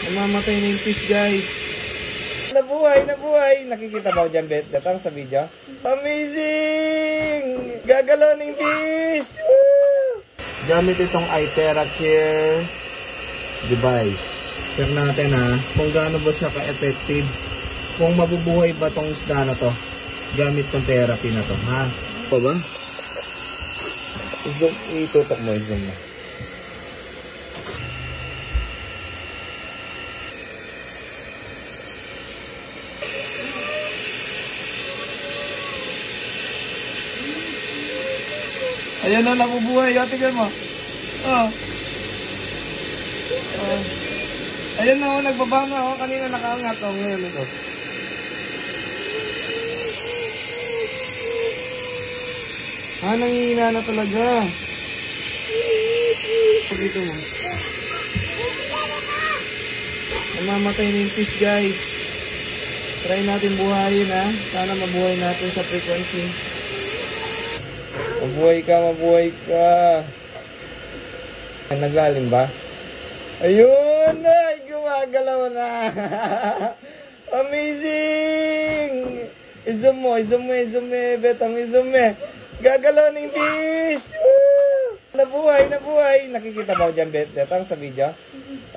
Namamatay na yung fish, guys. Nabuhay, nabuhay. Nakikita ba ko dyan, Bet? Datang sa video. Amazing! Gagalaw ng fish! Woo! Gamit itong iTera Care device. Check natin kung gaano ba siya ka-effective. Kung mabubuhay ba tong isda na to. Gamit tong therapy na to, ha? Pa ba? Zoom, itutok mo, zoom mo. Ayan na, nabubuhay. Tingnan mo. Oh. Oh. Ayan na, nagbaba na. Kanina nakaangat. Ngayon ito. Nangihina na talaga. Pag ito mo. Namamatay na yung fish, guys. Try natin buhayin, Sana mabuhay natin sa frequency. Mabuhay ka, mabuhay ka. Naglalim ba? Ayun! Ay, gumagalaw na. Amazing! I-zoom mo, Betang, i-zoom eh. Gagalaw ng fish! Woo! Nabuhay, nabuhay. Nakikita ba ko dyan, Betang, sa video?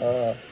Oo.